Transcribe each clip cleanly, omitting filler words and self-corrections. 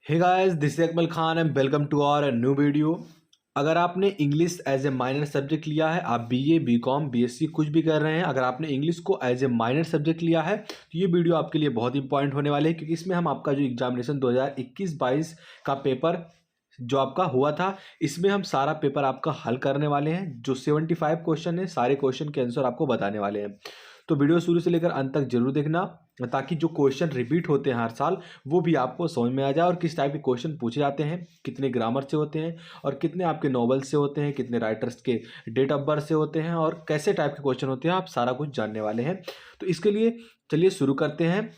Hey guys, this is Akmal Khan and welcome to our new video. अगर आपने English as a minor subject लिया है, आप बीए, बीकॉम, बीएससी कुछ भी कर रहे हैं, अगर आपने इंग्लिश को एज ए माइनर सब्जेक्ट लिया है तो ये वीडियो आपके लिए बहुत इंपॉर्टेंट होने वाले है, क्योंकि इसमें हम आपका जो एग्जामिनेशन 2021-22 का पेपर जो आपका हुआ था, इसमें हम सारा पेपर आपका हल करने वाले हैं। जो 75 क्वेश्चन है, सारे क्वेश्चन के आंसर आपको बताने वाले हैं। तो वीडियो शुरू से लेकर अंत तक जरूर देखना, ताकि जो क्वेश्चन रिपीट होते हैं हर साल वो भी आपको समझ में आ जाए, और किस टाइप के क्वेश्चन पूछे जाते हैं, कितने ग्रामर से होते हैं, और कितने आपके नॉवल से होते हैं, कितने राइटर्स के डेट ऑफ बर्थ से होते हैं, और कैसे टाइप के क्वेश्चन होते हैं, आप सारा कुछ जानने वाले हैं। तो इसके लिए चलिए शुरू करते हैं।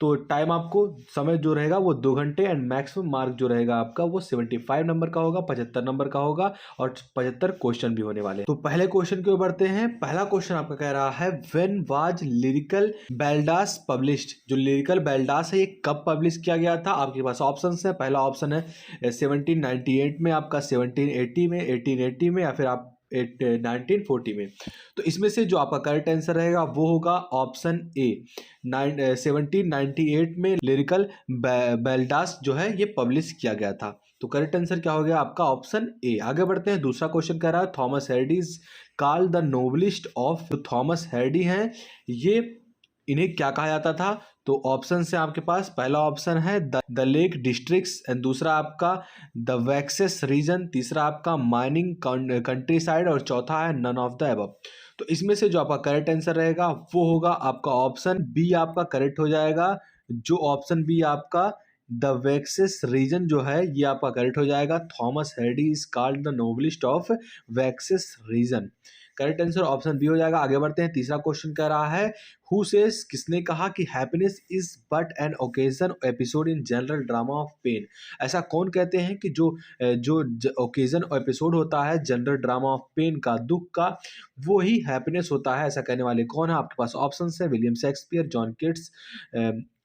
तो टाइम आपको समय जो रहेगा वो 2 घंटे, एंड मैक्सिमम मार्क जो रहेगा आपका वो 75 नंबर का होगा, 75 नंबर का होगा, और 75 क्वेश्चन भी होने वाले हैं। तो पहले क्वेश्चन की ओर बढ़ते हैं। पहला क्वेश्चन आपका कह रहा है, व्हेन वाज लिरिकल बेल्डास पब्लिश्ड। जो लिरिकल बेल्डास है ये कब पब्लिश किया गया था? आपके पास ऑप्शन है। पहला ऑप्शन है 1798 में, आपका 1780 में, 1880 में, या फिर आप 1940 में। तो इसमें से जो आपका करेक्ट आंसर रहेगा वो होगा ऑप्शन ए। 1798 में लिरिकल बेल्डास जो है ये पब्लिश किया गया था। तो करेक्ट आंसर क्या हो गया आपका? Option A. आगे बढ़ते हैं। दूसरा क्वेश्चन कह रहा है, Thomas Hardy is called the novelist of. Thomas Hardy हैं, ये इन्हें क्या कहा जाता था? तो ऑप्शन से आपके पास पहला ऑप्शन है द लेक डिस्ट्रिक्ट्स, एंड दूसरा आपका द वैक्सेस रीजन, तीसरा आपका माइनिंग कंट्री साइड, और चौथा है नन ऑफ द अबव। तो इसमें से जो आपका करेक्ट आंसर रहेगा वो होगा आपका ऑप्शन बी, आपका करेक्ट हो जाएगा। जो ऑप्शन बी आपका द वैक्सेस रीजन जो है ये आपका करेक्ट हो जाएगा। Thomas Hardy is called the novelist of Wessex region. Correct answer option B हो जाएगा। आगे बढ़ते हैं। तीसरा क्वेश्चन कह रहा है, हु सेज, किसने कहा कि happiness is but an occasional episode in general drama of pain. ऐसा कौन कहते हैं कि जो जो ओकेजन एपिसोड होता है जनरल ड्रामा ऑफ पेन का, दुख का, वो ही हैप्पीनेस होता है? ऐसा कहने वाले कौन है? आपके पास ऑप्शन है William Shakespeare, John Keats,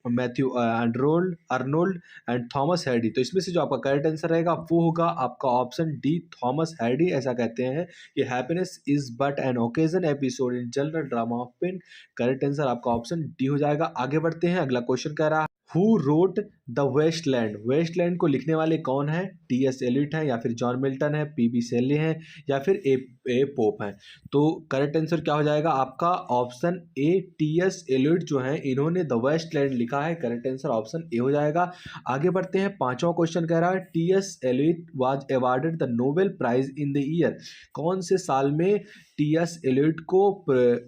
Matthew Arnold and Thomas Hardy. तो इसमें से जो आपका करेक्ट आंसर रहेगा वो होगा आपका ऑप्शन डी, थॉमस हैडी। ऐसा कहते हैं कि happiness is but an occasional episode in general drama of pain. Correct answer आपका ऑप्शन डी हो जाएगा। आगे बढ़ते हैं। अगला क्वेश्चन कह रहा है, who wrote the wasteland. Wasteland को लिखने वाले कौन है? टी.एस. एलियट है, या फिर जॉन मिल्टन है, पी.बी. शेले हैं, या फिर ए पोप हैं? तो करेक्ट आंसर क्या हो जाएगा आपका? ऑप्शन ए, टी.एस. एलियट जो है इन्होंने द वेस्टलैंड लिखा है। करेक्ट आंसर ऑप्शन ए हो जाएगा। आगे बढ़ते हैं। पांचवा क्वेश्चन कह रहा है, T S. Eliot was awarded the Nobel prize in the year. कौन से साल में टी.एस. एलियट को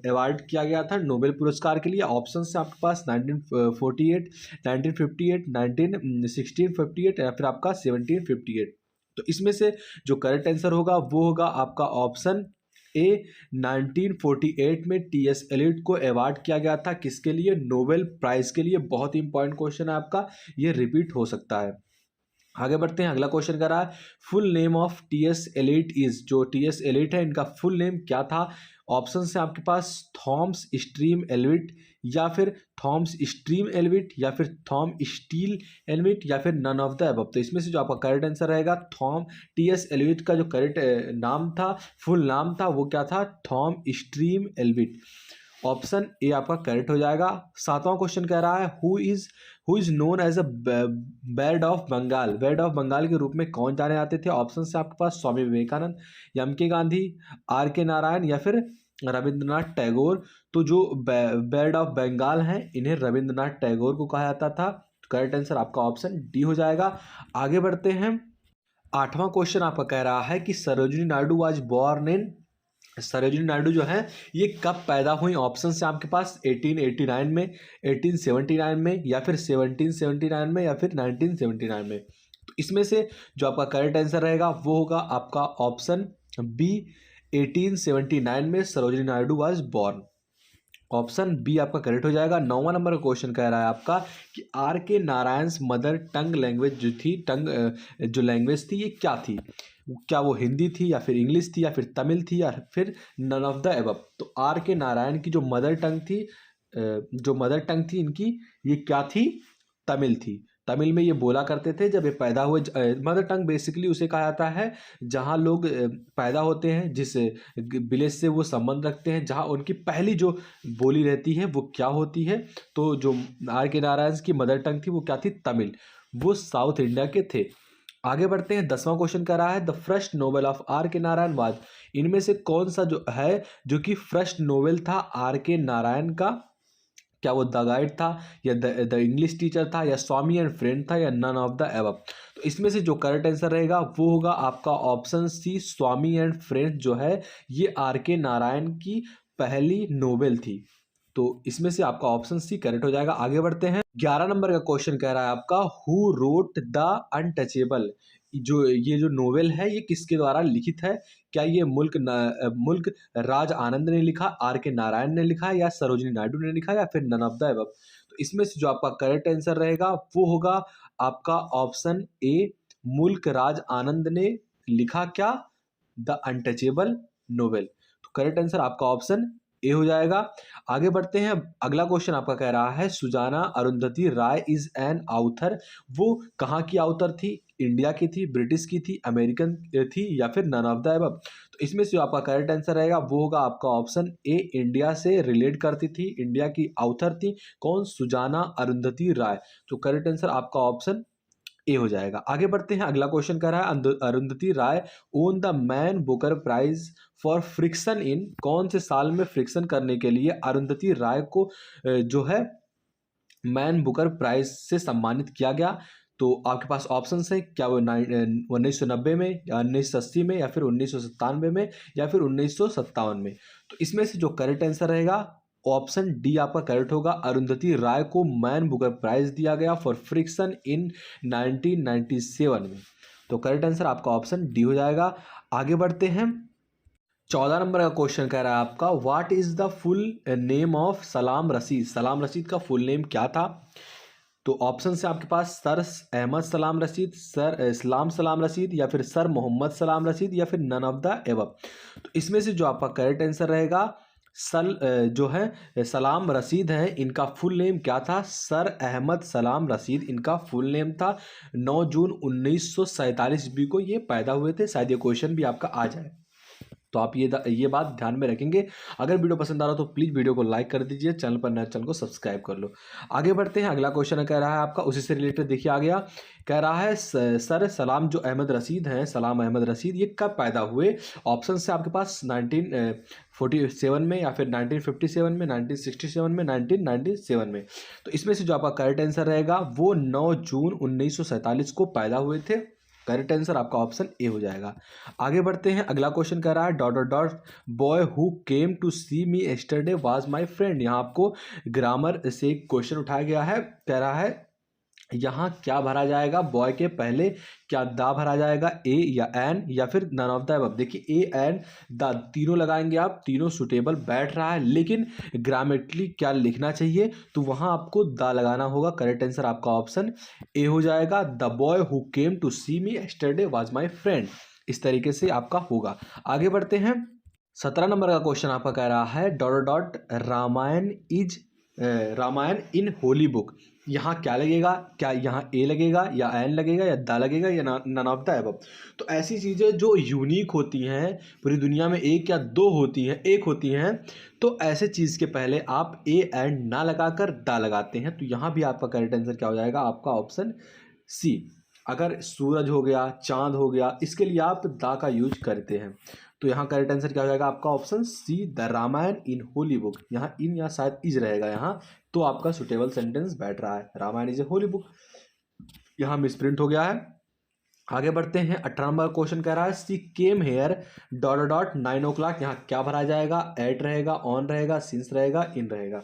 अवार्ड किया गया था नोबेल पुरस्कार के लिए? ऑप्शन है आपके पास 1948, 1958, 1658, या फिर आपका 1758। तो इसमें से जो करेक्ट आंसर होगा वो होगा आपका ऑप्शन ए। 1948 में टी.एस. एलियट को अवार्ड किया गया था। किसके लिए? नोबेल प्राइज के लिए। बहुत ही इंपॉर्टेंट क्वेश्चन है आपका, ये रिपीट हो सकता है। आगे बढ़ते हैं। अगला क्वेश्चन कर रहा है, full name of T S. Eliot is. जो टी.एस. एलियट है इनका फुल नेम क्या था? ऑप्शन है आपके पास थॉमस स्ट्रीम एलियट, या फिर थॉमस स्ट्रीम एलियट, या फिर थॉम स्टील एलियट, या फिर नन ऑफ द अबव। तो इसमें से जो आपका करेक्ट आंसर रहेगा, टी.एस. एलियट का जो करेक्ट नाम था, फुल नाम था, वो क्या था? Thom stream Eliot. Option A आपका करेक्ट हो जाएगा। सातवां क्वेश्चन कह रहा है, who is known as a bird of Bengal. Bird of Bengal के रूप में कौन जाने जाते थे? ऑप्शन से आपके पास स्वामी विवेकानंद, एम के गांधी, आर के नारायण, या फिर रविंद्रनाथ टैगोर। तो जो बर्ड ऑफ बंगाल हैं इन्हें रविंद्रनाथ टैगोर को कहा जाता था। करेक्ट आंसर आपका ऑप्शन डी हो जाएगा। आगे बढ़ते हैं। आठवां क्वेश्चन आपका कह रहा है कि Sarojini Naidu was born in. Sarojini Naidu जो है ये कब पैदा हुई? ऑप्शन है आपके पास 1889 में, 1879 में, या फिर 1779 में, या फिर 1979 में। तो इसमें से जो आपका करेक्ट आंसर रहेगा वो होगा आपका ऑप्शन बी, 1879 में Sarojini Naidu was born. Option B आपका करेक्ट हो जाएगा। 9वां नंबर का क्वेश्चन कह रहा है आपका कि are K Narayan mother tongue language जो थी, जो लैंग्वेज थी ये क्या थी? क्या वो हिंदी थी, या फिर इंग्लिश थी, या फिर तमिल थी, या फिर नन ऑफ द अबव? तो आर के नारायण की जो मदर टंग थी इनकी, ये क्या थी? तमिल थी। तमिल में ये बोला करते थे जब ये पैदा हुए। मदर टंग बेसिकली उसे कहा जाता है जहाँ लोग पैदा होते हैं, जिस विलेज से वो संबंध रखते हैं, जहाँ उनकी पहली जो बोली रहती है वो क्या होती है। तो जो आर के नारायण की मदर टंग थी वो क्या थी? तमिल। वो साउथ इंडिया के थे। आगे बढ़ते हैं, 10वां क्वेश्चन कह रहा है the first novel of R K Narayan was, इनमें से कौन सा जो है जो कि फर्स्ट नोवेल था आर के नारायण का? क्या वो द गाइड था, या द इंग्लिश टीचर था, या स्वामी एंड फ्रेंड था, या नन ऑफ द एबव? तो इसमें से जो करेक्ट आंसर रहेगा वो होगा आपका option C, Swami and friend जो है ये आर के नारायण की पहली नोवेल थी। तो इसमें से आपका ऑप्शन सी करेक्ट हो जाएगा। आगे बढ़ते हैं, 11 नंबर का क्वेश्चन कह रहा है आपका हु रोट द अनटचेबल, ये जो नोवेल है ये किसके द्वारा लिखित है? क्या ये मुल्क राज आनंद ने लिखा, आर के नारायण ने लिखा, या सरोजिनी नायडू ने लिखा, या फिर नन ऑफ द अबव? तो इसमें से जो आपका करेक्ट आंसर रहेगा वो होगा आपका ऑप्शन ए, मुल्क राज आनंद ने लिखा क्या? The untouchable novel. तो करेक्ट आंसर आपका ऑप्शन ए हो जाएगा। आगे बढ़ते हैं, अगला क्वेश्चन आपका कह रहा है सुजाना अरुंधति राय इज एन आउथर, वो कहाँ की आउथर थी? इंडिया की थी, ब्रिटिश की थी, अमेरिकन थी, या फिर नन ऑफ द अबव? तो इसमें से जो आपका करेक्ट आंसर रहेगा वो होगा आपका ऑप्शन ए, इंडिया से रिलेट करती थी, इंडिया की आउथर थी। कौन? सुजाना अरुंधति राय। तो करेक्ट आंसर आपका ऑप्शन ए हो जाएगा। आगे बढ़ते हैं, अगला क्वेश्चन कह रहा है Arundhati Roy won the Man Booker prize for fiction in, कौन से साल में फ्रिक्शन करने के लिए अरुंधति राय को जो है मैन बुकर प्राइज से सम्मानित किया गया? तो आपके पास ऑप्शन है, क्या वो 1990 में, या 1980 में, या फिर 1997 में, या फिर 1957 में? तो इसमें से जो करेक्ट आंसर रहेगा ऑप्शन डी आपका करेक्ट होगा। अरुंधति राय को मैन बुकर प्राइज दिया गया फॉर फ्रिक्शन इन 1997 में। तो करेक्ट आंसर आपका ऑप्शन डी हो जाएगा। आगे बढ़ते हैं, 14 नंबर का क्वेश्चन कह रहा है आपका what is the full name of सलाम रशीद, सलाम रशीद का फुल नेम क्या था? तो ऑप्शन से आपके पास सर अहमद सलाम रशीद, सर इस्लाम सलाम रशीद, या फिर सर मोहम्मद सलाम रशीद, या फिर नन ऑफ द एबव? तो इसमें से जो आपका करेक्ट आंसर रहेगा जो है सलाम रशीद है, इनका फुल नेम क्या था? सर अहमद सलाम रशीद इनका फुल नेम था। 9 जून 1947 ईस्वी को ये पैदा हुए थे। शायद ये क्वेश्चन भी आपका आ जाए, तो आप ये बात ध्यान में रखेंगे। अगर वीडियो पसंद आ रहा हो तो प्लीज़ वीडियो को लाइक कर दीजिए, चैनल पर नया चैनल को सब्सक्राइब कर लो। आगे बढ़ते हैं, अगला क्वेश्चन कह रहा है आपका उसी से रिलेटेड, देखिए आ गया, कह रहा है सर सलाम जो अहमद रशीद हैं, सलाम अहमद रशीद ये कब पैदा हुए? ऑप्शन से आपके पास 1947 में, या फिर 1957 में, 1967 में, 1997 में। तो इसमें से जो आपका करेक्ट आंसर रहेगा वो 9 जून 1947 को पैदा हुए थे। करेक्ट आंसर आपका ऑप्शन ए हो जाएगा। आगे बढ़ते हैं, अगला क्वेश्चन कह रहा है dot dot dot boy who came to see me yesterday was my friend. यहाँ आपको ग्रामर से एक क्वेश्चन उठाया गया है, कह रहा है यहाँ क्या भरा जाएगा? बॉय के पहले क्या दा भरा जाएगा, ए या एन, या फिर नन ऑफ द अबव? देखिए ए एन द तीनों लगाएंगे आप, तीनों सुटेबल बैठ रहा है, लेकिन ग्रामेटिकली क्या लिखना चाहिए? तो वहाँ आपको द लगाना होगा। करेक्ट आंसर आपका ऑप्शन ए हो जाएगा। The boy who came to see me yesterday was my friend, इस तरीके से आपका होगा। आगे बढ़ते हैं, 17 नंबर का क्वेश्चन आपका कह रहा है dot dot Ramayan in holy book. यहाँ क्या लगेगा? क्या यहाँ ए लगेगा, या एन लगेगा, या द लगेगा, या नन ऑफ द अबव? तो ऐसी चीज़ें जो यूनिक होती हैं, पूरी दुनिया में एक या दो होती हैं, एक होती हैं, तो ऐसे चीज़ के पहले आप ए एंड ना लगाकर द लगाते हैं। तो यहाँ भी आपका करेक्ट आंसर क्या हो जाएगा? आपका ऑप्शन सी। अगर सूरज हो गया, चांद हो गया, इसके लिए आप द का यूज करते हैं। तो यहाँ करेक्ट आंसर क्या हो जाएगा? आपका option C, the Ramayan in holy book. यहाँ इन या शायद इज रहेगा यहाँ, तो आपका सुटेबल सेंटेंस बैठ रहा है। Ramayan is a holy book, यहाँ मिसप्रिंट हो गया है। आगे बढ़ते हैं, 18 नंबर क्वेश्चन कह रहा है she came here dot dot 9 o'clock। यहाँ क्या भरा जाएगा? एट रहेगा, ऑन रहेगा, सिंस रहेगा, इन रहेगा?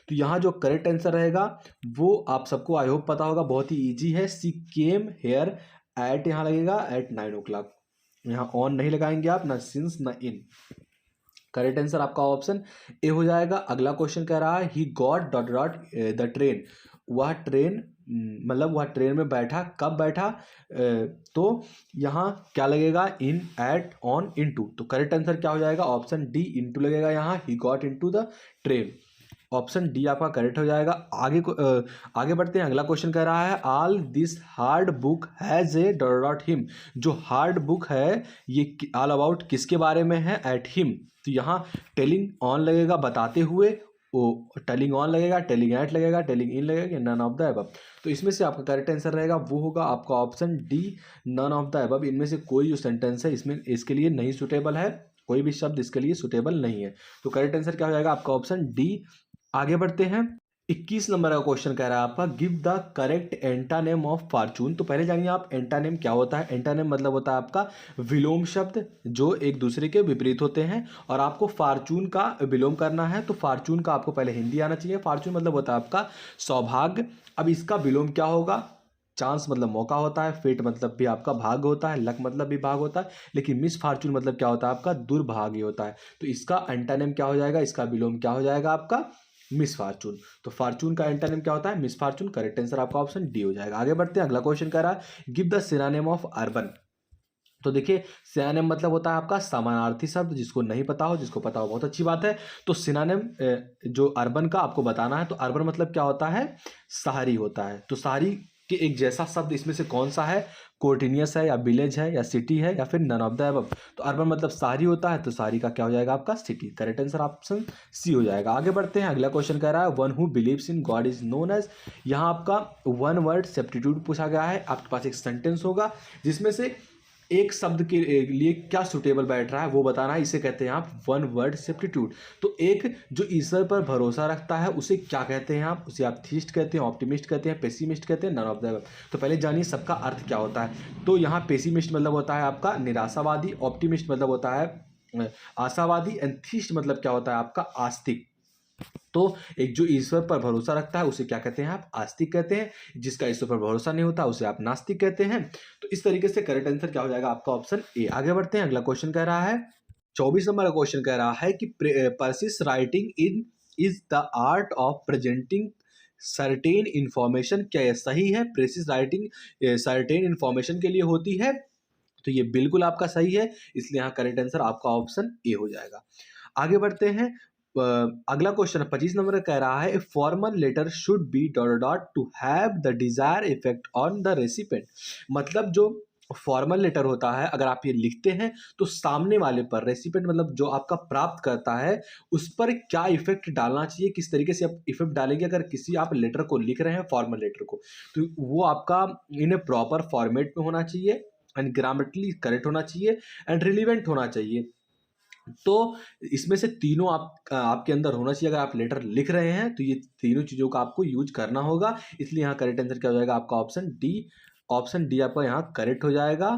तो यहाँ जो करेक्ट आंसर रहेगा वो आप सबको आई होप पता होगा, बहुत ही ईजी है। सी केम हेयर एट यहाँ लगेगा, एट 9 o'clock। यहाँ ऑन नहीं लगाएंगे आप, ना सिंस ना इन। करेक्ट आंसर आपका ऑप्शन ए हो जाएगा। अगला क्वेश्चन कह रहा है he got dot dot the train. वह ट्रेन मतलब वह ट्रेन में बैठा, कब बैठा? तो यहाँ क्या लगेगा? इन, एट, ऑन, इनटू। तो करेक्ट आंसर क्या हो जाएगा? ऑप्शन डी इनटू लगेगा यहाँ, he got into the train. Option D आपका करेक्ट हो जाएगा। आगे बढ़ते हैं, अगला क्वेश्चन कह रहा है all this hard book has a dot dot him. जो हार्ड बुक है ये ऑल अबाउट किसके बारे में है? At him. तो यहाँ टेलिंग ऑन लगेगा, बताते हुए, वो टेलिंग ऑन लगेगा, टेलिंग एट लगेगा, टेलिंग इन लगेगा, नन ऑफ द अबव। तो इसमें से आपका करेक्ट आंसर रहेगा वो होगा आपका option D, none of the above. इनमें से कोई जो सेंटेंस है इसमें इसके लिए नहीं सुटेबल है, कोई भी शब्द इसके लिए सुटेबल नहीं है। तो करेक्ट आंसर क्या हो जाएगा आपका ऑप्शन डी। आगे बढ़ते हैं, 21 नंबर का क्वेश्चन कह रहा है आपका give the correct antonym of fortune. तो पहले जानिए आप एंटानेम क्या होता है। एंटानेम मतलब होता है आपका विलोम शब्द जो एक दूसरे के विपरीत होते हैं, और आपको फॉर्चून का विलोम करना है तो फॉर्चून का आपको पहले हिंदी आना चाहिए। फॉर्चून मतलब होता है आपका सौभाग्य। अब इसका विलोम क्या होगा, चांस मतलब मौका होता है, फेट मतलब भी आपका भाग होता है, लक मतलब भी भाग होता है, लेकिन मिस फॉर्चून मतलब क्या होता है आपका दुर्भाग्य होता है। तो इसका एंटानेम क्या हो जाएगा, इसका विलोम क्या हो जाएगा आपका मिस फॉर्चून। तो फॉर्चून का एंटोनिम क्या होता है, मिस फॉर्चून। करेक्ट आंसर आपका ऑप्शन डी हो जाएगा। आगे बढ़ते हैं, अगला क्वेश्चन कह रहा है give the synonym of urban. तो देखिए सिनोनिम मतलब होता है आपका समानार्थी शब्द। जिसको नहीं पता हो, जिसको पता हो बहुत अच्छी बात है। तो सिनोनिम जो अर्बन का आपको बताना है, तो अर्बन मतलब क्या होता है, शहरी होता है। तो शहरी के एक जैसा शब्द इसमें से कौन सा है, कोर्टिनियस है या विलेज है या सिटी है या फिर नन ऑफ द अबव। तो अर्बन मतलब शहरी होता है, तो शहरी का क्या हो जाएगा आपका C. Correct answer option C हो जाएगा। आगे बढ़ते हैं, अगला क्वेश्चन कह रहा है one who believes in God is known as. यहाँ आपका वन वर्ड सब्स्टिट्यूट पूछा गया है। आपके पास एक सेंटेंस होगा जिसमें से एक शब्द के लिए क्या सुटेबल बैठ रहा है वो बताना है। इसे कहते हैं आप वन वर्ड सब्स्टिट्यूट। तो एक जो ईश्वर पर भरोसा रखता है उसे क्या कहते हैं आप, उसे आप थीस्ट कहते हैं, ऑप्टिमिस्ट कहते हैं, पेसिमिस्ट कहते हैं, नन ऑफ द अबव। तो पहले जानिए सबका अर्थ क्या होता है। तो यहाँ पेसिमिस्ट मतलब होता है आपका निराशावादी, ऑप्टिमिस्ट मतलब होता है आशावादी, एंड थीस्ट मतलब क्या होता है आपका आस्तिक। तो एक जो ईश्वर पर भरोसा रखता है उसे क्या कहते हैं आप, आस्तिक कहते हैं। जिसका ईश्वर पर भरोसा नहीं होता उसे आप नास्तिक कहते हैं। तो इस तरीके से करेक्ट आंसर क्या हो जाएगा आपका ऑप्शन ए। आगे बढ़ते हैं, अगला क्वेश्चन कह रहा है 24 नंबर का क्वेश्चन कह रहा है कि persist writing in is the art of presenting certain information. क्या यह सही है, प्रेसिस राइटिंग सर्टेन इंफॉर्मेशन के लिए होती है। तो ये बिल्कुल आपका सही है, इसलिए यहाँ करेक्ट आंसर आपका ऑप्शन ए हो जाएगा। आगे बढ़ते हैं, अगला क्वेश्चन 25 नंबर का कह रहा है formal letter should be dot dot to have the desire effect on the recipient. मतलब जो फॉर्मल लेटर होता है अगर आप ये लिखते हैं तो सामने वाले पर, रेसिपेंट मतलब जो आपका प्राप्त करता है, उस पर क्या इफेक्ट डालना चाहिए, किस तरीके से आप इफेक्ट डालेंगे। अगर किसी आप लेटर को लिख रहे हैं, फॉर्मल लेटर को, तो वो आपका इन ए प्रॉपर फॉर्मेट में होना चाहिए, एंड ग्रामेटिकली करेक्ट होना चाहिए, एंड रिलीवेंट होना चाहिए। तो इसमें से तीनों आपके अंदर होना चाहिए। अगर आप लेटर लिख रहे हैं तो ये तीनों चीज़ों का आपको यूज करना होगा। इसलिए यहाँ करेक्ट आंसर क्या हो जाएगा आपका ऑप्शन डी। ऑप्शन डी आपका यहाँ करेक्ट हो जाएगा,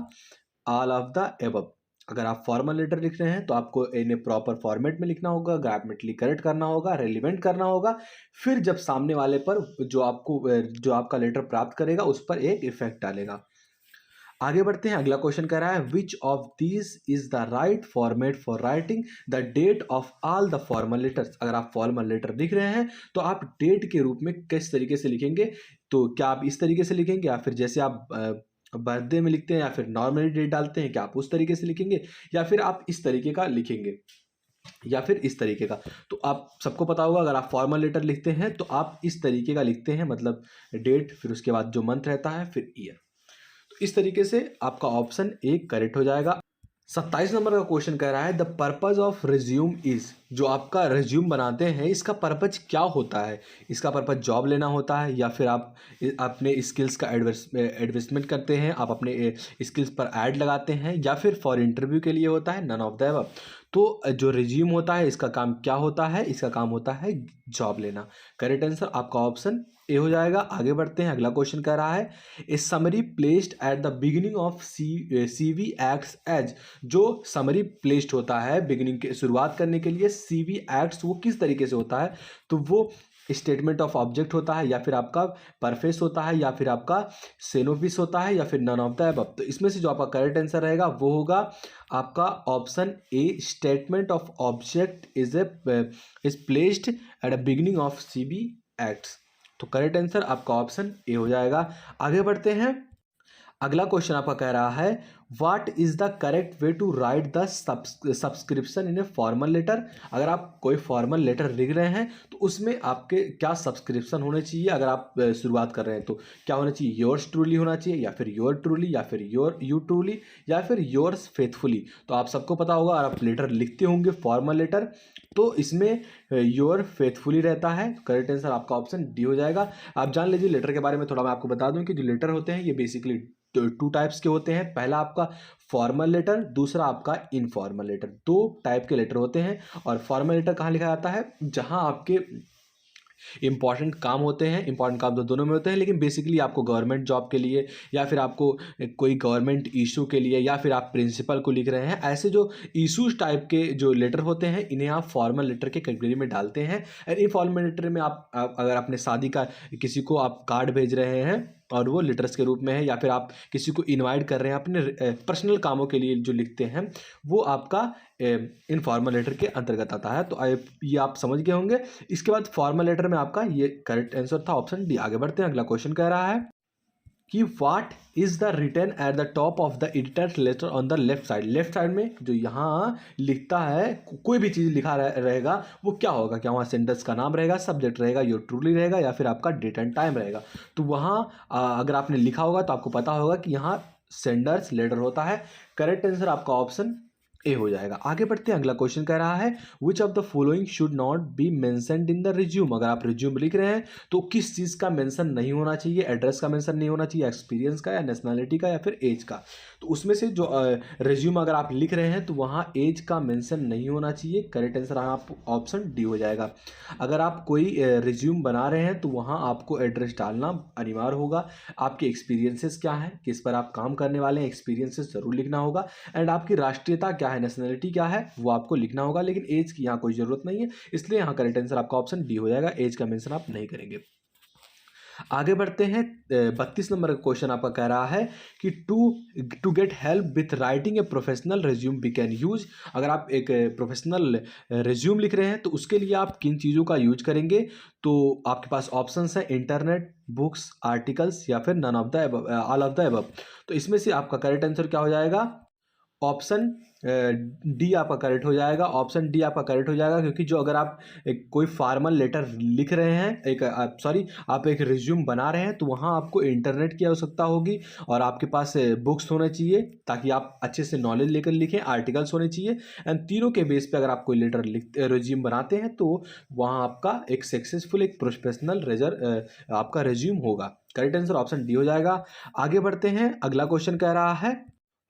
ऑल ऑफ द एबव। अगर आप फॉर्मल लेटर लिख रहे हैं तो आपको इन्हें प्रॉपर फॉर्मेट में लिखना होगा, ग्रामेटिकली करेक्ट करना होगा, रेलिवेंट करना होगा। फिर जब सामने वाले पर जो आपका लेटर प्राप्त करेगा उस पर एक इफेक्ट डालेगा। आगे बढ़ते हैं, अगला क्वेश्चन कह रहा है which of these is the right format for writing the date of all the formal letters. अगर आप फॉर्मल लेटर लिख रहे हैं तो आप डेट के रूप में किस तरीके से लिखेंगे। तो क्या आप इस तरीके से लिखेंगे, या फिर जैसे आप बर्थडे में लिखते हैं या फिर नॉर्मली डेट डालते हैं, क्या आप उस तरीके से लिखेंगे, या फिर आप इस तरीके का लिखेंगे, या फिर इस तरीके का। तो आप सबको पता होगा अगर आप फॉर्मल लेटर लिखते हैं तो आप इस तरीके का लिखते हैं, मतलब डेट, फिर उसके बाद जो मंथ रहता है, फिर ईयर। इस तरीके से आपका ऑप्शन ए करेक्ट हो जाएगा। 27 नंबर का क्वेश्चन कह रहा है the purpose of resume is. जो आपका रिज्यूम बनाते हैं इसका पर्पज क्या होता है। इसका पर्पज जॉब लेना होता है, या फिर आप अपने स्किल्स का एडवर्टाइजमेंट करते हैं, आप अपने स्किल्स पर ऐड लगाते हैं, या फिर फॉर इंटरव्यू के लिए होता है, नन ऑफ द अबव। तो जो रिज्यूम होता है इसका काम क्या होता है, इसका काम होता है जॉब लेना। करेक्ट आंसर आपका ऑप्शन ए हो जाएगा। आगे बढ़ते हैं, अगला क्वेश्चन कह रहा है a summary placed at the beginning of CV acts as. जो समरी प्लेस्ड होता है बिगिनिंग के शुरुआत करने के लिए CV एक्ट्स, वो किस तरीके से होता है। तो वो स्टेटमेंट ऑफ ऑब्जेक्ट होता है, या फिर आपका परफेस होता है, या फिर आपका सेनोपिस होता है, या फिर नन ऑफ द अबव। तो इसमें से जो आपका करेक्ट आंसर रहेगा वो होगा आपका option A statement of object is placed at the beginning of CV acts. तो करेक्ट आंसर आपका ऑप्शन ए हो जाएगा। आगे बढ़ते हैं, अगला क्वेश्चन आपका कह रहा है what is the correct way to write the subscription in a formal letter. अगर आप कोई फॉर्मल लेटर लिख रहे हैं तो उसमें आपके क्या सब्सक्रिप्शन होने चाहिए। अगर आप शुरुआत कर रहे हैं तो क्या होना चाहिए, योर्स ट्रूली होना चाहिए, या फिर योर ट्रूली, या फिर यू ट्रूली, या फिर योर्स फेथफुली। तो आप सबको पता होगा, अगर आप लेटर लिखते होंगे फॉर्मल लेटर तो इसमें योर फेथफुली रहता है। करेक्ट आंसर आपका ऑप्शन डी हो जाएगा। आप जान लीजिए लेटर के बारे में थोड़ा मैं आपको बता दूं कि जो लेटर होते हैं ये बेसिकली टू टाइप्स के होते हैं। पहला आपका फॉर्मल लेटर, दूसरा आपका इनफॉर्मल लेटर। दो टाइप के लेटर होते हैं। और फॉर्मल लेटर कहाँ लिखा जाता है? जहां आपके इंपॉर्टेंट काम होते हैं। इंपॉर्टेंट काम तो दोनों में होते हैं, लेकिन बेसिकली आपको गवर्नमेंट जॉब के लिए या फिर आपको कोई गवर्नमेंट इशू के लिए या फिर आप प्रिंसिपल को लिख रहे हैं, ऐसे जो इशूज टाइप के जो लेटर होते हैं इन्हें आप फॉर्मल लेटर के कैटेगरी में डालते हैं। और इनफॉर्मल लेटर में आप अगर अपने शादी का किसी को आप कार्ड भेज रहे हैं और वो लेटर्स के रूप में है, या फिर आप किसी को इनवाइट कर रहे हैं अपने पर्सनल कामों के लिए जो लिखते हैं, वो आपका इनफॉर्मल लेटर के अंतर्गत आता है। तो ये आप समझ गए होंगे। इसके बाद फॉर्मल लेटर में आपका ये करेक्ट आंसर था ऑप्शन डी। आगे बढ़ते हैं, अगला क्वेश्चन कह रहा है कि what is the written at the top of the editor letter on the left side. Left side में जो यहाँ लिखता है, कोई भी चीज़ लिखा रहेगा वो क्या होगा? क्या वहाँ सेंटेंस का नाम रहेगा, सब्जेक्ट रहेगा, योर ट्रूली रहेगा, या फिर आपका डेट एंड टाइम रहेगा? तो वहाँ अगर आपने लिखा होगा तो आपको पता होगा कि यहाँ सेंडर्स लेटर होता है। करेक्ट आंसर आपका ऑप्शन ए हो जाएगा। आगे बढ़ते हैं, अगला क्वेश्चन कह रहा है which of the following should not be mentioned in the resume. अगर आप रिज्यूम लिख रहे हैं तो किस चीज़ का मेंशन नहीं होना चाहिए? एड्रेस का मेंशन नहीं होना चाहिए, एक्सपीरियंस का, या नेशनैलिटी का, या फिर एज का? तो उसमें से जो रिज्यूम अगर आप लिख रहे हैं तो वहाँ एज का मेंशन नहीं होना चाहिए। करेक्ट आंसर आप ऑप्शन डी हो जाएगा। अगर आप कोई रिज्यूम बना रहे हैं तो वहाँ आपको एड्रेस डालना अनिवार्य होगा। आपके एक्सपीरियंसेस क्या है, किस पर आप काम करने वाले हैं, एक्सपीरियंसेस जरूर लिखना होगा। एंड आपकी राष्ट्रीयता क्या है, नेशनलिटी क्या है, वो आपको लिखना होगा। लेकिन एज की यहाँ कोई जरूरत नहीं है, इसलिए यहाँ करेक्ट आंसर आपका ऑप्शन डी हो जाएगा। एज का मेंशन आप नहीं करेंगे। आगे बढ़ते हैं, 32 नंबर का क्वेश्चन आपका कह रहा है कि to get help with writing a professional resume we can use. अगर आप एक प्रोफेशनल रिज्यूम लिख रहे हैं तो उसके लिए आप किन चीज़ों का यूज करेंगे? तो आपके पास ऑप्शंस हैं इंटरनेट, बुक्स, आर्टिकल्स, या फिर none of the above, all of the above. तो इसमें से आपका करेक्ट आंसर क्या हो जाएगा? ऑप्शन डी आपका करेक्ट हो जाएगा। ऑप्शन डी आपका करेक्ट हो जाएगा, क्योंकि जो अगर आप कोई फार्मल लेटर लिख रहे हैं, आप एक रिज्यूम बना रहे हैं, तो वहाँ आपको इंटरनेट की आवश्यकता होगी और आपके पास बुक्स होने चाहिए ताकि आप अच्छे से नॉलेज लेकर लिखें, आर्टिकल्स होने चाहिए। एंड तीनों के बेस पे अगर आप कोई लेटर रिज्यूम बनाते हैं तो वहाँ आपका एक सक्सेसफुल, एक प्रोफेशनल आपका रिज्यूम होगा। करेक्ट आंसर ऑप्शन डी हो जाएगा। आगे बढ़ते हैं, अगला क्वेश्चन कह रहा है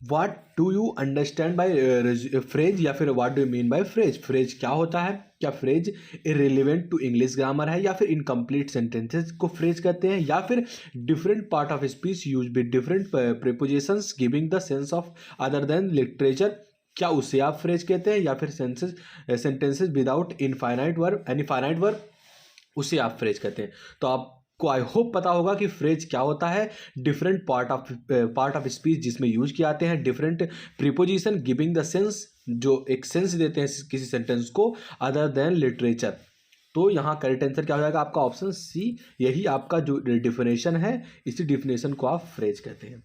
what do you understand by phrase, या फिर what do you mean by phrase. Phrase क्या होता है? क्या phrase irrelevant to English grammar है, या फिर इनकम्प्लीट सेंटेंसेस को फ्रेज कहते हैं, या फिर different part of speech use with different prepositions giving the sense of other than literature? क्या उसे आप फ्रेज कहते हैं, या फिर सेंटेंसेस विदाउट इनफाइनाइट वर्ब, यानी फाइनाइट वर्ब, उसे आप फ्रेज कहते हैं? तो आपको आई होप पता होगा कि फ्रेज क्या होता है। डिफरेंट पार्ट ऑफ स्पीच जिसमें यूज किए जाते हैं different preposition giving the sense, जो एक सेंस देते हैं किसी सेंटेंस को, अदर देन लिटरेचर। तो यहाँ करेक्ट आंसर क्या हो जाएगा आपका? Option C. यही आपका जो डिफिनेशन है, इसी डिफिनेशन को आप फ्रेज कहते हैं।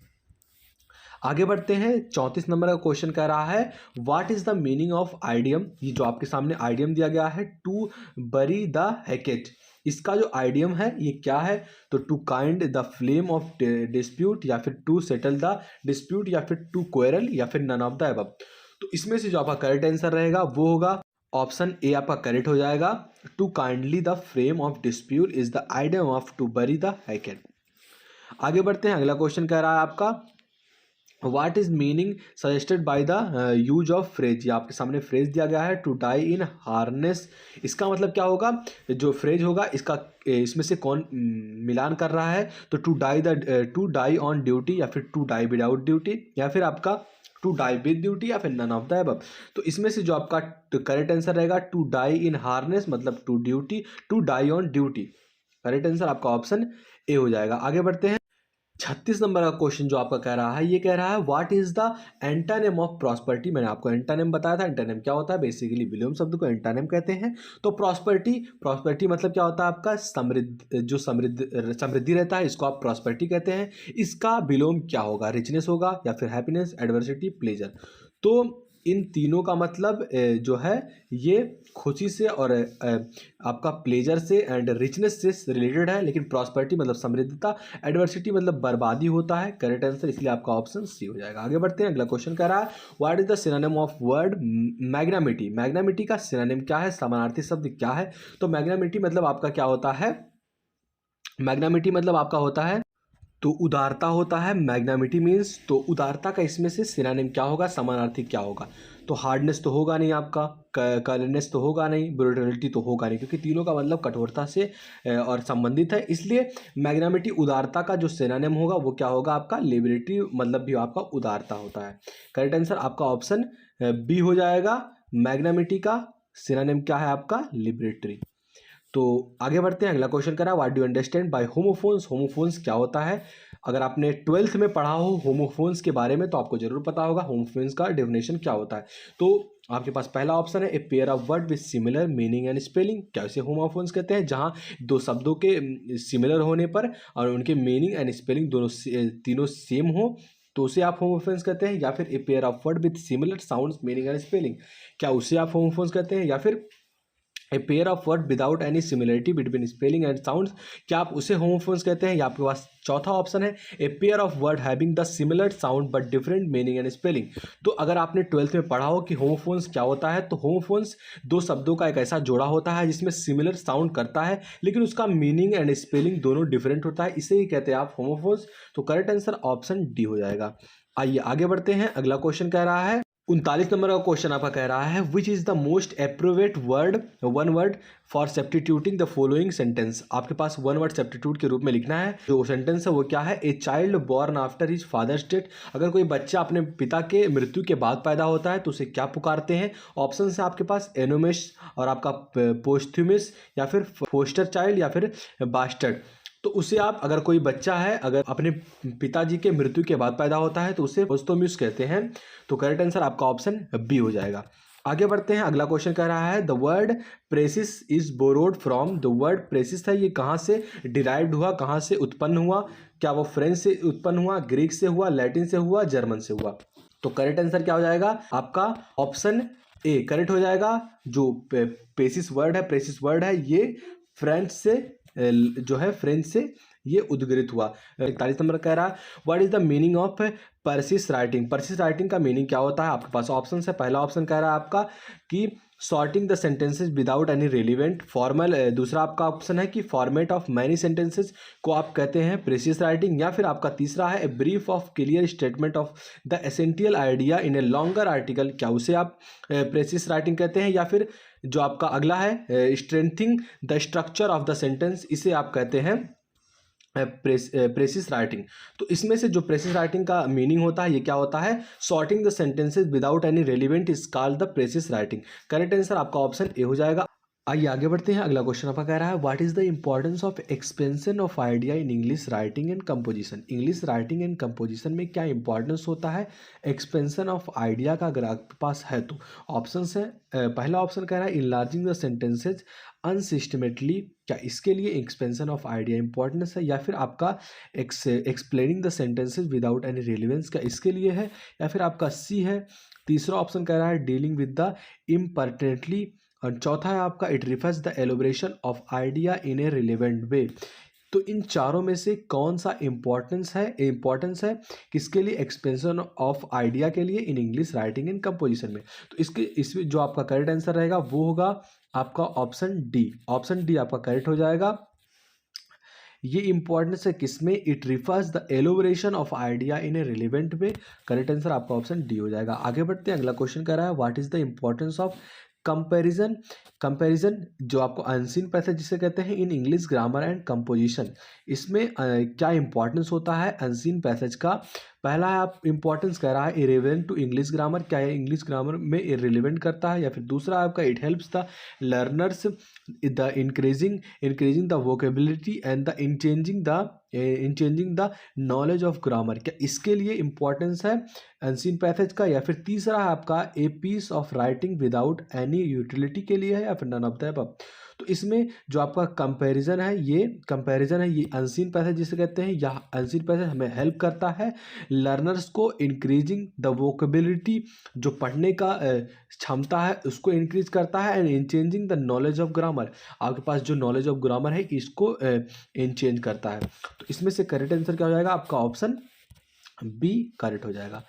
आगे बढ़ते हैं, 34 नंबर का क्वेश्चन कह रहा है what is the meaning of idiom. ये जो आपके सामने आइडियम दिया गया है, टू बरी द हैकेट, इसका जो आइडियम है ये क्या है? तो to kind the flame of dispute, या फिर टू सेटल द डिस्प्यूट, या फिर टू क्वेरल, या फिर नन ऑफ द अबव। तो इसमें से जो आपका करेक्ट आंसर रहेगा वो होगा ऑप्शन ए आपका करेक्ट हो जाएगा। To kindle the flame of dispute is the idiom of to bury the hatchet. आगे बढ़ते हैं, अगला क्वेश्चन कह रहा है आपका what is meaning suggested by the use of phrase. ये आपके सामने फ्रेज दिया गया है टू डाई इन हार्नेस। इसका मतलब क्या होगा? जो फ्रेज होगा इसका इसमें से कौन मिलान कर रहा है? तो टू डाई ऑन ड्यूटी, या फिर टू डाई विदाउट ड्यूटी, या फिर आपका टू डाई विद ड्यूटी, या फिर नन ऑफ द अबव। तो इसमें से जो आपका करेक्ट आंसर रहेगा टू डाई इन हार्नेस, मतलब to duty, to die on duty. Correct answer आपका ऑप्शन ए हो जाएगा। आगे बढ़ते हैं, 36 नंबर का क्वेश्चन जो आपका कह रहा है, ये कह रहा है what is the antonym of prosperity. मैंने आपको एंटानिम बताया था। एंटानिम क्या होता है? बेसिकली विलोम शब्द को एंटानिम कहते हैं। तो प्रॉस्पेरिटी मतलब क्या होता है आपका? समृद्ध, जो समृद्धि रहता है, इसको आप प्रॉस्पेरिटी कहते हैं। इसका विलोम क्या होगा? रिचनेस होगा, या फिर हैप्पीनेस, एडवर्सिटी, प्लेजर। तो इन तीनों का मतलब जो है ये खुशी से और आपका प्लेजर से एंड रिचनेस से रिलेटेड है, लेकिन प्रॉस्पेरिटी मतलब समृद्धता, एडवर्सिटी मतलब बर्बादी होता है। करेक्ट आंसर इसलिए आपका ऑप्शन सी हो जाएगा। आगे बढ़ते हैं, अगला क्वेश्चन कह रहा है what is the synonym of word magnanimity. Magnanimity का सिनोनिम क्या है, समानार्थी शब्द क्या है? तो मैग्नामिटी मतलब आपका क्या होता है, मैग्नामिटी मतलब आपका होता है तो उदारता होता है। मैग्नामिटी मीन्स, तो उदारता का इसमें से सिनोनिम क्या होगा, समानार्थी क्या होगा? तो हार्डनेस तो होगा नहीं आपका, कलरनेस तो होगा नहीं, ब्रूटलिटी तो होगा नहीं, क्योंकि तीनों का मतलब कठोरता से और संबंधित है। इसलिए मैग्नामिटी उदारता का जो सिनोनिम होगा वो क्या होगा आपका, लिबर्टी मतलब भी आपका उदारता होता है। करेक्ट आंसर आपका ऑप्शन बी हो जाएगा। मैग्नामिटी का सिनोनिम क्या है आपका, लिबरेटरी। तो आगे बढ़ते हैं, अगला क्वेश्चन करा what do you understand by homophones. Homophones क्या होता है? अगर आपने 12th में पढ़ा हो होमोफोन्स के बारे में तो आपको जरूर पता होगा होमोफोन्स का डेफिनेशन क्या होता है। तो आपके पास पहला ऑप्शन है a pair of word with similar meaning and spelling. क्या इसे होमोफोन्स कहते हैं? जहां दो शब्दों के सिमिलर होने पर और उनके मीनिंग एंड स्पेलिंग दोनों तीनों सेम हो तो उसे आप होमोफोन्स कहते हैं। या फिर a pair of word with similar sounds meaning and spelling, क्या उसे आप होमोफोन्स कहते हैं? या फिर a pair of word without any similarity between spelling and sounds, क्या आप उसे होमोफोन्स कहते हैं? या आपके पास चौथा ऑप्शन है a pair of word having the similar sound but different meaning and spelling. तो अगर आपने 12th में पढ़ा हो कि होमोफोन्स क्या होता है, तो होमोफोन्स दो शब्दों का एक ऐसा जोड़ा होता है जिसमें सिमिलर साउंड करता है लेकिन उसका मीनिंग एंड स्पेलिंग दोनों डिफरेंट होता है, इसे ही कहते हैं आप होमोफोन्स। तो करेक्ट आंसर ऑप्शन डी हो जाएगा। आइए आगे बढ़ते हैं, अगला क्वेश्चन कह रहा है 39 नंबर का क्वेश्चन आपका कह रहा है which is the most appropriate word one word for substituting the following sentence. आपके पास वन वर्ड सब्स्टिट्यूट के रूप में लिखना है। जो सेंटेंस है वो क्या है, a child born after his father's death. अगर कोई बच्चा अपने पिता के मृत्यु के बाद पैदा होता है तो उसे क्या पुकारते हैं? ऑप्शन है आपके पास एनोमिस और आपका पोस्थ्यूमस या फिर फोस्टर चाइल्ड या फिर बास्टर्ड। तो उसे आप, अगर कोई बच्चा है अगर अपने पिताजी के मृत्यु के बाद पैदा होता है तो उसे पोस्थ्यूमस कहते हैं। तो करेक्ट आंसर आपका ऑप्शन बी हो जाएगा। आगे बढ़ते हैं, अगला क्वेश्चन कह रहा है the word precious is borrowed from. The word precious है ये कहाँ से डिराइव्ड हुआ, कहाँ से उत्पन्न हुआ? क्या वो फ्रेंच से उत्पन्न हुआ, ग्रीक से हुआ, लैटिन से हुआ, जर्मन से हुआ? तो करेक्ट आंसर क्या हो जाएगा आपका ऑप्शन ए करेक्ट हो जाएगा। जो प्रेसिस वर्ड है ये फ्रेंच से जो है फ्रेंच से ये उद्गृत हुआ। 41 नंबर कह रहा है what is the meaning of persist writing. Persist writing का मीनिंग क्या होता है? आपके पास ऑप्शन है, पहला ऑप्शन कह रहा है आपका कि sorting the sentences without any relevant formal. दूसरा आपका ऑप्शन है कि फॉर्मेट ऑफ मैनी सेंटेंसेस को आप कहते हैं प्रेसिस राइटिंग। या फिर आपका तीसरा है a brief of clear statement of the essential idea in a longer article. क्या उसे आप प्रेसिस राइटिंग कहते हैं? या फिर जो आपका अगला है strengthening the structure of the sentence, इसे आप कहते हैं प्रेसिस राइटिंग। तो इसमें से जो प्रेसिस राइटिंग का मीनिंग होता है ये क्या होता है, sorting the sentences without any relevant is called the precious writing. Correct answer आपका ऑप्शन ए हो जाएगा। आइए आगे बढ़ते हैं, अगला क्वेश्चन आपका कह रहा है what is the importance of expansion of idea in English writing and composition. English writing and composition में क्या इंपॉर्टेंस होता है एक्सपेंशन ऑफ आइडिया का? अगर आपके पास है तो ऑप्शन है, पहला ऑप्शन कह रहा है इनलार्जिंग द सेंटेंसेज अनसिस्टमेटली। क्या इसके लिए एक्सपेंशन ऑफ आइडिया इंपॉर्टेंस है? या फिर आपका explaining the sentences without any relevance, क्या इसके लिए है? या फिर आपका सी है, तीसरा ऑप्शन कह रहा है डीलिंग विद द इम्पर्टिनेटली, और चौथा है आपका it refers the elaboration of idea in a relevant way. तो इन चारों में से कौन सा इंपॉर्टेंस है किसके लिए, एक्सपेंशन ऑफ आइडिया के लिए in English writing and composition में? तो इसमें जो आपका करेक्ट आंसर रहेगा वो होगा आपका ऑप्शन डी। ऑप्शन डी आपका करेक्ट हो जाएगा। ये इंपॉर्टेंस है किसमें, it refers the elaboration of idea in a relevant way. Correct answer आपका ऑप्शन डी हो जाएगा। आगे बढ़ते हैं, अगला क्वेश्चन कर रहा है what is the importance of comparison जो आपको अनसीन पैसेज जिसे कहते हैं इन इंग्लिश ग्रामर एंड कंपोजिशन। इसमें क्या इंपॉर्टेंस होता है अनसीन पैसेज का? पहला है आप इंपॉर्टेंस कह रहा है इरेलेवेंट टू इंग्लिश ग्रामर, क्या है इंग्लिश ग्रामर में इरेलीवेंट करता है? या फिर दूसरा आपका it helps the learners the increasing the vocabulary and the in changing the knowledge of grammar, क्या इसके लिए इंपॉर्टेंस है अनसीन पैसेज का? या फिर तीसरा है आपका a piece of writing without any utility के लिए है? या फिर नन ऑफ द अबव। तो इसमें जो आपका कंपैरिजन है ये अनसीन पैसेज जिसे कहते हैं, यह अनसीन पैसेज हमें हेल्प करता है लर्नर्स को इंक्रीजिंग द वोकेबिलिटी, जो पढ़ने का क्षमता है उसको इंक्रीज करता है, and enhancing the knowledge of grammar, आपके पास जो नॉलेज ऑफ ग्रामर है इसको इंचेंज करता है। तो इसमें से करेक्ट आंसर क्या हो जाएगा, आपका ऑप्शन बी करेक्ट हो जाएगा।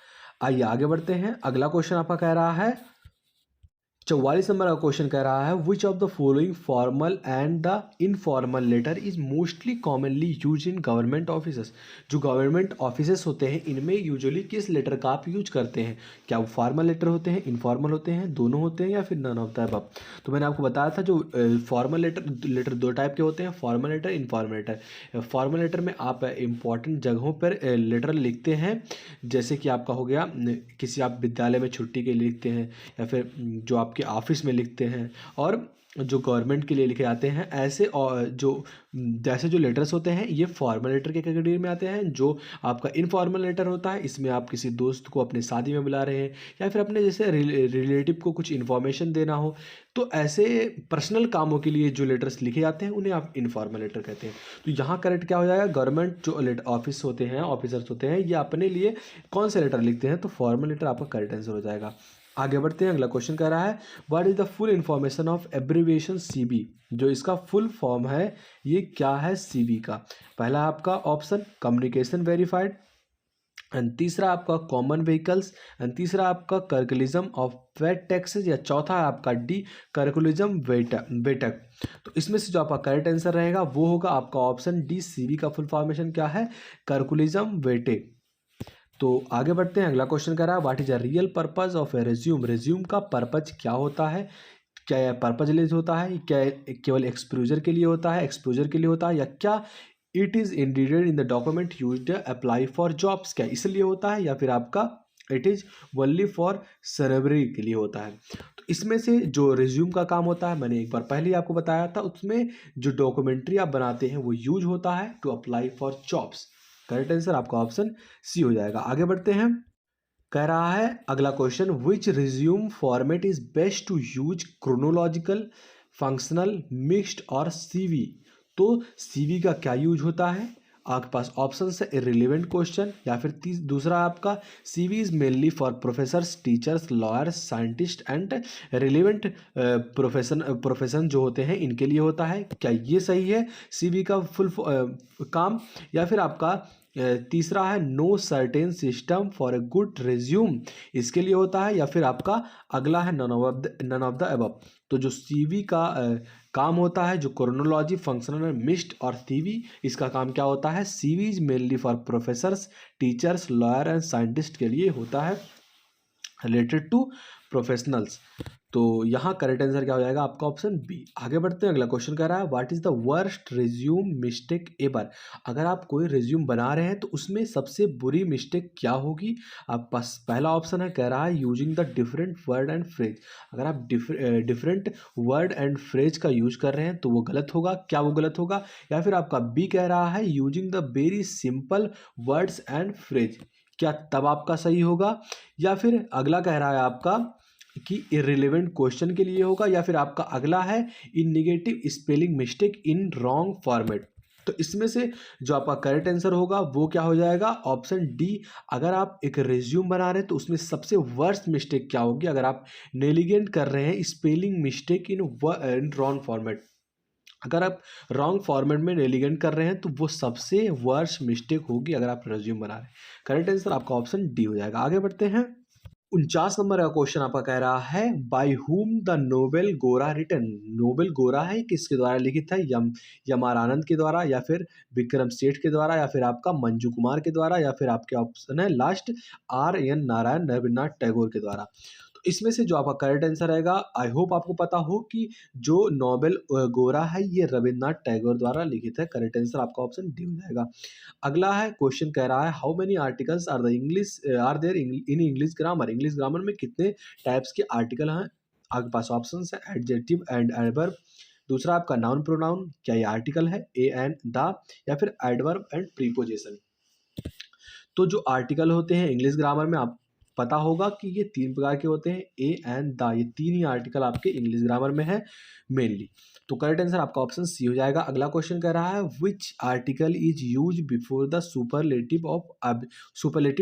आइए आगे बढ़ते हैं, अगला क्वेश्चन आपका कह रहा है 44 नंबर का क्वेश्चन कह रहा है which of the following formal and the informal letter is mostly commonly use in government offices. जो गवर्नमेंट ऑफिसेस होते हैं इनमें यूजुअली किस लेटर का आप यूज करते हैं, क्या वो फॉर्मल लेटर होते हैं, इनफॉर्मल होते हैं, दोनों होते हैं, या फिर नन ऑफ द अबव। तो मैंने आपको बताया था जो फॉर्मल लेटर दो टाइप के होते हैं, formal letter, informal letter. Formal letter में आप इंपॉर्टेंट जगहों पर लेटर लिखते हैं, जैसे कि आपका हो गया किसी आप विद्यालय में छुट्टी के लिए लिखते हैं, या फिर जो आपके ऑफिस में लिखते हैं, और जो गवर्नमेंट के लिए लिखे जाते हैं ऐसे, और जो जैसे जो लेटर्स होते हैं ये फॉर्मल लेटर के कैटेगरी में आते हैं। जो आपका इनफॉर्मल लेटर होता है इसमें आप किसी दोस्त को अपने शादी में बुला रहे हैं, या फिर अपने जैसे रिलेटिव को कुछ इन्फॉर्मेशन देना हो, तो ऐसे पर्सनल कामों के लिए जो लेटर्स लिखे जाते हैं उन्हें आप इनफॉर्मल लेटर कहते हैं। तो यहाँ करेक्ट क्या हो जाएगा, गवर्नमेंट जो ऑफिस होते हैं, ऑफिसर्स होते हैं, ये अपने लिए कौन से लेटर लिखते हैं, तो फॉर्मल लेटर आपका करेक्ट आंसर हो जाएगा। आगे बढ़ते हैं, अगला क्वेश्चन कह रहा है what is the full information of abbreviation CB. जो इसका फुल फॉर्म है ये क्या है सीबी का। पहला आपका ऑप्शन कम्युनिकेशन वेरीफाइड, एंड तीसरा आपका कॉमन व्हीकल्स, एंड तीसरा आपका कर्कुलिज्म ऑफ वेट टैक्सेज, या चौथा आपका डी कर्कुलिज्म वेटक। तो इसमें से जो आपका करेक्ट आंसर रहेगा वो होगा आपका ऑप्शन डी, सीबी का फुल फॉर्मेशन क्या है, कर्कुलिज्म वेटे। तो आगे बढ़ते हैं, अगला क्वेश्चन कर रहा है what is a real purpose of A resume. Resume का पर्पज क्या होता है, क्या यह पर्पजलेस होता है, क्या केवल एक्सपोजर के लिए होता है, या क्या it is intended in the document used apply for jobs, क्या इसलिए होता है, या फिर आपका इट इज ओनली फॉर सर्वरी के लिए होता है। तो इसमें से जो रिज्यूम का काम होता है मैंने एक बार पहले ही आपको बताया था, उसमें जो डॉक्यूमेंट्री आप बनाते हैं वो यूज होता है to apply for jobs. Correct answer आपका ऑप्शन सी हो जाएगा। आगे बढ़ते हैं, कह रहा है अगला question which resume format is best to use, chronological, functional, mixed और सीवी। तो सीवी का क्या यूज होता है, आपके पास ऑप्शन है इररिलेवेंट क्वेश्चन, या फिर दूसरा आपका CV is mainly for professors, teachers, lawyers, scientist and relevant profession जो होते हैं इनके लिए होता है। क्या ये सही है सीवी का फुल काम, या फिर आपका तीसरा है no certain system for a good resume, इसके लिए होता है, या फिर आपका अगला है नन ऑफ द अबव। तो जो सीवी का काम होता है, जो क्रोनोलॉजी, फंक्शनल, मिक्स्ड और सीवी, इसका काम क्या होता है, CV is mainly for professors, teachers, lawyer and scientist के लिए होता है, रिलेटेड टू प्रोफेशनल्स। तो यहाँ करेक्ट आंसर क्या हो जाएगा आपका ऑप्शन बी। आगे बढ़ते हैं, अगला क्वेश्चन कह रहा है what is the worst resume mistake ever. अगर आप कोई रिज्यूम बना रहे हैं तो उसमें सबसे बुरी मिस्टेक क्या होगी, आप पास पहला ऑप्शन है कह रहा है using the different word and phrase. अगर आप डिफरेंट वर्ड एंड फ्रेज का यूज कर रहे हैं तो वो गलत होगा, क्या वो गलत होगा, या फिर आपका बी कह रहा है using the very simple words and phrase, क्या तब आपका सही होगा, या फिर अगला कह रहा है आपका कि इररिलेवेंट क्वेश्चन के लिए होगा, या फिर आपका अगला है in negative spelling mistake in wrong format. तो इसमें से जो आपका करेक्ट आंसर होगा वो क्या हो जाएगा, ऑप्शन डी। अगर आप एक रिज्यूम बना रहे हैं तो उसमें सबसे वर्स्ट मिस्टेक क्या होगी, अगर आप नेलिगेंट कर रहे हैं spelling mistake in wrong format, अगर आप रॉन्ग फॉर्मेट में नेलिगेंट कर रहे हैं तो वो सबसे वर्स्ट मिस्टेक होगी अगर आप रिज्यूम बना रहे हैं। करेक्ट आंसर आपका ऑप्शन डी हो जाएगा। आगे बढ़ते हैं, 49 नंबर का क्वेश्चन आपका कह रहा है बाय हुम द नोबेल गोरा रिटन। नोबेल गोरा है किसके द्वारा लिखित है, यमारानंद के द्वारा, या फिर विक्रम सेठ के द्वारा, या फिर आपका मंजू कुमार के द्वारा, या फिर आपके ऑप्शन है last R N Narayan Rabindranath Tagore के द्वारा। तो इसमें से जो आपका करेक्ट आंसर रहेगा, आई होप आपको पता हो कि जो नोबेल गोरा है ये रविन्द्रनाथ टैगोर द्वारा लिखित है। करेक्ट आंसर आपका ऑप्शन डी हो जाएगा। अगला है क्वेश्चन कह रहा है how many articles are there in English grammar. English grammar में कितने टाइप्स के आर्टिकल हैं, आपके पास ऑप्शन है एडजेक्टिव एंड एडवर्ब, दूसरा आपका नाउन प्रोनाउन, क्या ये आर्टिकल है ए एंड द, या फिर एडवर्ब एंड प्रीपोजिशन। तो जो आर्टिकल होते हैं इंग्लिश ग्रामर में आप पता होगा कि ये 3 प्रकार के होते हैं, ए एंड द, ये 3 ही आर्टिकल आपके इंग्लिश ग्रामर में है मेनली। तो करेक्ट आंसर आपका ऑप्शन सी हो जाएगा। अगला क्वेश्चन कह रहा है which article is use before the superlative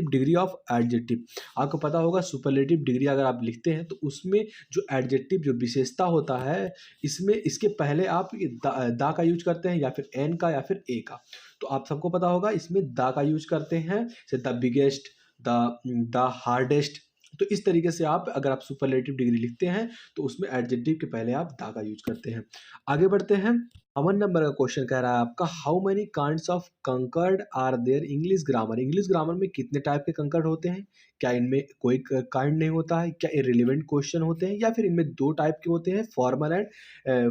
degree of adjective. आपको पता होगा सुपरलेटिव डिग्री अगर आप लिखते हैं तो उसमें जो एडजेक्टिव जो विशेषता होता है इसमें इसके पहले आप ये दा का यूज करते हैं या फिर एन का या फिर ए का। तो आप सबको पता होगा इसमें दा का यूज करते हैं, जैसे द बिगेस्ट, द हार्डेस्ट। तो इस तरीके से आप अगर आप सुपरलेटिव डिग्री लिखते हैं तो उसमें एडजेक्टिव के पहले आप दा का यूज करते हैं। आगे बढ़ते हैं। 1 नंबर का क्वेश्चन कह रहा है आपका how many kinds of concord are there English grammar. English grammar में कितने टाइप के कंकर्ड होते हैं? क्या इनमें कोई काइंड नहीं होता है? क्या इररिलेवेंट क्वेश्चन होते हैं या फिर इनमें दो टाइप के होते हैं,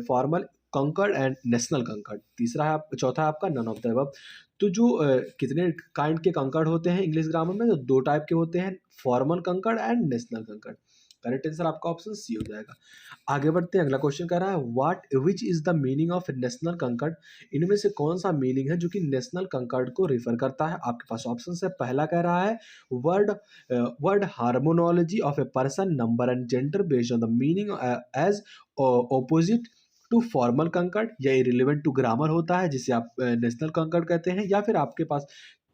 formal conquered and national conquered. चौथा है आपका नन ऑफ द अबव। तो जो कितने काइंड के कंकर्ड होते हैं इंग्लिश ग्रामर में? तो दो टाइप के होते हैं, formal conquered and national conquered. Correct answer आपका ऑप्शन सी हो जाएगा। आगे बढ़ते हैं। अगला क्वेश्चन कह रहा है what which is the meaning of national conquered. इनमें से कौन सा मीनिंग है जो कि नेशनल कंकर्ड को रिफर करता है? आपके पास ऑप्शन है। पहला कह रहा है word word harmonology of a person, number and gender based on the meaning as opposite to formal concord, या इरिलेवेंट टू ग्रामर होता है जिसे आप नेशनल कंकर्ड कहते हैं। या फिर आपके पास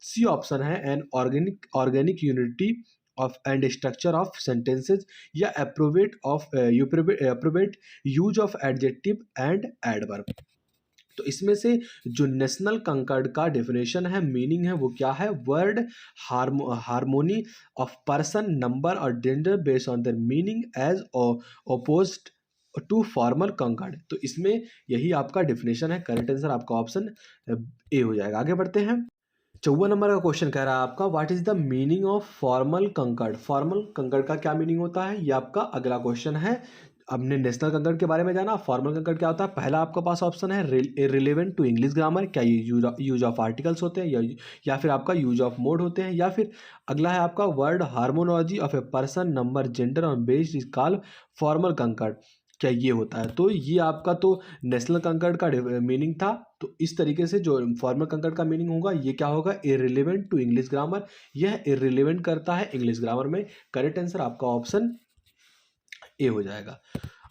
सी ऑप्शन है an organic unity of and structure of sentences, या appropriate use of adjective and adverb. तो इसमें से जो नेशनल कंकर्ड का डेफिनेशन है, मीनिंग है, वो क्या है? Word harmony of person, number और gender based on their meaning as opposed to formal concord. तो इसमें यही आपका डेफिनेशन है। करेक्ट आंसर आपका ऑप्शन ए हो जाएगा। आगे बढ़ते हैं। 54 नंबर का क्वेश्चन कह रहा है आपका what is the meaning of formal conquered. Formal conquered का क्या मीनिंग होता है, ये आपका अगला क्वेश्चन है। हमने नेशनल कंकर्ड के बारे में जाना। फॉर्मल कंकर्ड क्या होता है? पहला आपके पास ऑप्शन है रिलेवेंट टू इंग्लिश ग्रामर। क्या ये यूज ऑफ आर्टिकल्स होते हैं या फिर आपका यूज ऑफ मोड होते हैं? या फिर अगला है आपका word harmonology of a person, number, gender और based is called formal concord. क्या ये होता है? तो ये आपका तो नेशनल कंकर्ड का मीनिंग था। तो इस तरीके से जो फॉर्मल कंकर्ड का मीनिंग होगा ये क्या होगा? Irrelevant to English grammar. यह इररिलेवेंट करता है इंग्लिश ग्रामर में। करेक्ट आंसर आपका ऑप्शन ए हो जाएगा।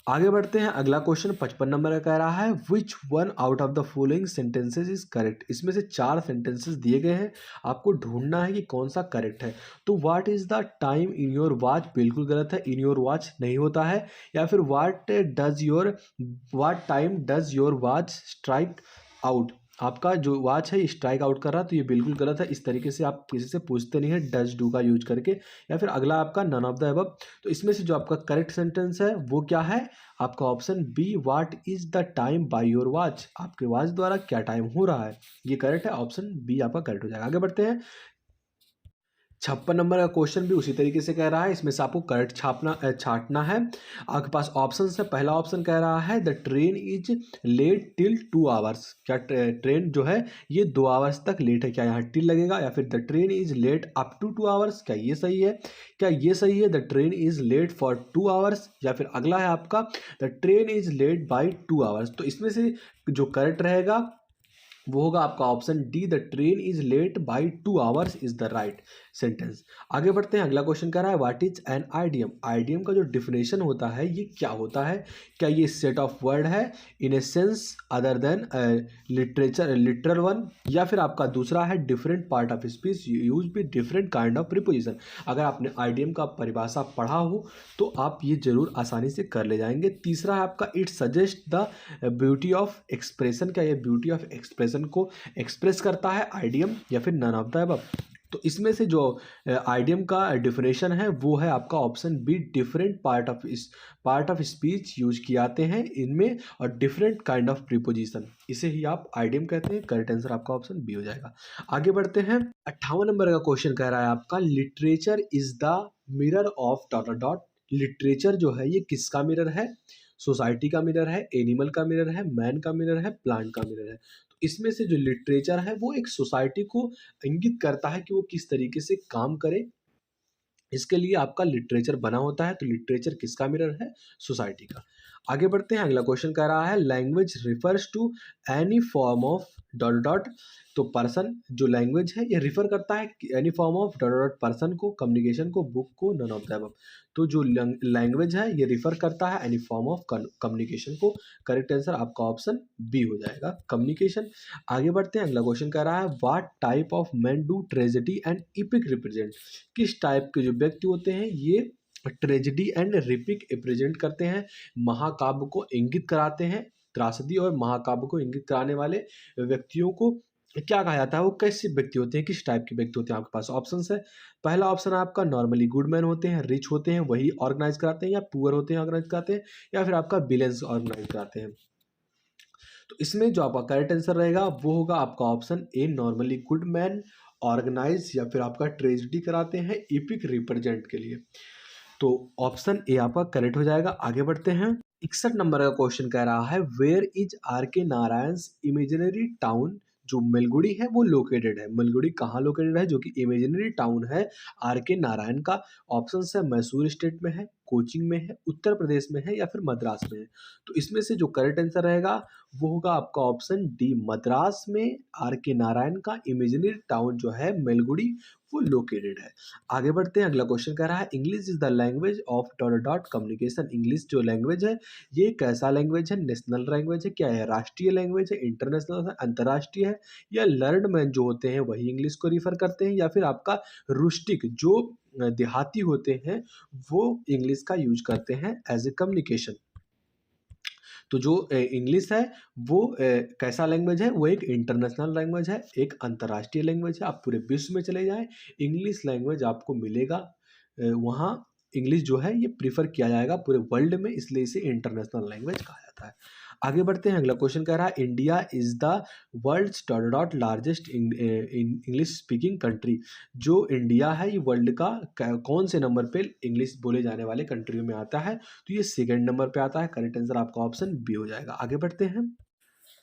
आगे बढ़ते हैं। अगला क्वेश्चन 55 नंबर का कह रहा है which one out of the following sentences is correct. इसमें से 4 सेंटेंसेस दिए गए हैं, आपको ढूंढना है कि कौन सा करेक्ट है। तो what is the time in your watch बिल्कुल गलत है, इन योर वॉच नहीं होता है। या फिर what time does your watch strike out. आपका जो वॉच है स्ट्राइक आउट कर रहा है, तो ये बिल्कुल गलत है। इस तरीके से आप किसी से पूछते नहीं है डज डू का यूज करके। या फिर अगला आपका नन ऑफ द अबव। तो इसमें से जो आपका करेक्ट सेंटेंस है वो क्या है? आपका option be what is the time by your watch. आपके वॉच द्वारा क्या टाइम हो रहा है, ये करेक्ट है। ऑप्शन बी आपका करेक्ट हो जाएगा। आगे बढ़ते हैं। 56 नंबर का क्वेश्चन भी उसी तरीके से कह रहा है, इसमें से आपको करेक्ट छाटना है। आपके पास ऑप्शन है। पहला ऑप्शन कह रहा है the train is late till 2 hours. क्या ट्रेन जो है ये 2 आवर्स तक लेट है? क्या यहाँ टिल लगेगा? या फिर the train is late up to 2 hours. क्या ये सही है? क्या ये सही है? The train is late for 2 hours. या फिर अगला है आपका the train is late by 2 hours. तो इसमें से जो करेक्ट रहेगा वो होगा आपका option D the train is late by 2 hours is the right sentence. आगे बढ़ते हैं। अगला क्वेश्चन कह रहा है what is an idiom. Idiom का जो डिफिनेशन होता है ये क्या होता है? क्या ये सेट ऑफ वर्ड है in a sense other than literal one? या फिर आपका दूसरा है different part of speech use भी डिफरेंट काइंड ऑफ प्रीपोजिशन। अगर आपने आइडियम का परिभाषा पढ़ा हो तो आप ये जरूर आसानी से कर ले जाएंगे। तीसरा है आपका it suggest the beauty of expression. क्या ये ब्यूटी ऑफ एक्सप्रेशन को एक्सप्रेस करता है आइडियम? या फिर नन ऑफ द अबव। तो इसमें से जो आइडियम का डेफिनेशन है वो है आपका option be different part of speech use किए जाते हैं इनमें और डिफरेंट काइंड ऑफ प्रीपोजिशन, इसे ही आप आइडियम कहते हैं। करेक्ट आंसर आपका ऑप्शन बी हो जाएगा। आगे बढ़ते हैं। 58 नंबर का क्वेश्चन कह रहा है आपका literature is the mirror of dot dot dot. Literature जो है ये किसका मिरर है? सोसाइटी का मिरर है, एनिमल का मिरर है, मैन का मिरर है, प्लांट का मिरर है। तो इसमें से जो लिटरेचर है वो एक सोसाइटी को इंगित करता है कि वो किस तरीके से काम करे, इसके लिए आपका लिटरेचर बना होता है। तो लिटरेचर किसका मिरर है? सोसाइटी का। आगे बढ़ते हैं, अगला क्वेश्चन कह रहा है language refers to any form of dot dot. तो पर्सन जो लैंग्वेज है ये रिफर करता है any form of dot dot person को, कम्युनिकेशन को, बुक को, नन ऑफ द अबव। तो जो लैंग्वेज है ये रिफर करता है एनी फॉर्म ऑफ कम्युनिकेशन को। करेक्ट आंसर आपका ऑप्शन बी हो जाएगा, कम्युनिकेशन। आगे बढ़ते हैं, अगला क्वेश्चन कह रहा है what type of man do tragedy and EPIC represent. किस टाइप के जो व्यक्ति होते हैं ये ट्रेजेडी एंड रिपिक रिप्रेजेंट करते हैं, महाकाव्य को इंगित कराते हैं। त्रासदी और महाकाव्य को इंगित कराने वाले व्यक्तियों को क्या कहा जाता है, वो कैसे व्यक्ति होते हैं, किस टाइप के व्यक्ति होते हैं। आपके पास ऑप्शंस है। पहला ऑप्शन है आपका नॉर्मली गुड मैन होते हैं, रिच होते हैं वही ऑर्गेनाइज कराते हैं, या पुअर होते हैं ऑर्गेनाइज कराते हैं, या फिर आपका विलेंस ऑर्गेनाइज कराते हैं। तो इसमें जो आपका करेक्ट आंसर रहेगा वो होगा आपका option A, normally good man organise या फिर आपका ट्रेजेडी कराते हैं इपिक रिप्रेजेंट के लिए। तो ऑप्शन ए आपका करेक्ट हो जाएगा। आगे बढ़ते हैं, 61 नंबर का क्वेश्चन कह रहा है वेयर इज आर के नारायण्स इमेजिनरी टाउन। जो मेलगुड़ी है वो लोकेटेड है, मेलगुड़ी कहाँ लोकेटेड है, जो कि इमेजिनरी टाउन है आर के नारायण का। ऑप्शन है मैसूर स्टेट में है, कोचिंग में है, उत्तर प्रदेश में है, या फिर मद्रास में है। तो इसमें से जो करेक्ट आंसर रहेगा वो होगा आपका ऑप्शन डी, मद्रास में आर के नारायण का इमेजिनरी टाउन जो है मेलगुड़ी वो लोकेटेड है। आगे बढ़ते हैं, अगला क्वेश्चन कह रहा है English is the language of dot dot communication. English जो लैंग्वेज है ये कैसा लैंग्वेज है, नेशनल लैंग्वेज है, क्या है राष्ट्रीय लैंग्वेज है, इंटरनेशनल है, अंतर्राष्ट्रीय है, या लर्नड मैन जो होते हैं वही इंग्लिश को रिफर करते हैं, या फिर आपका रुस्टिक जो देहाती होते हैं वो इंग्लिश का यूज करते हैं एज ए कम्युनिकेशन। तो जो इंग्लिश है वो कैसा लैंग्वेज है, वो एक इंटरनेशनल लैंग्वेज है, एक अंतर्राष्ट्रीय लैंग्वेज है। आप पूरे विश्व में चले जाएं इंग्लिश लैंग्वेज आपको मिलेगा, वहाँ इंग्लिश जो है ये प्रीफर किया जाएगा पूरे वर्ल्ड में, इसलिए इसे इंटरनेशनल लैंग्वेज कहा जाता है। आगे बढ़ते हैं, अगला क्वेश्चन कह रहा है India is the world's dot dot largest English speaking country. जो इंडिया है ये वर्ल्ड का कौन से नंबर पे इंग्लिश बोले जाने वाले कंट्रियों में आता है, तो ये सेकंड नंबर पे आता है। करेक्ट आंसर आपका ऑप्शन बी हो जाएगा। आगे बढ़ते हैं,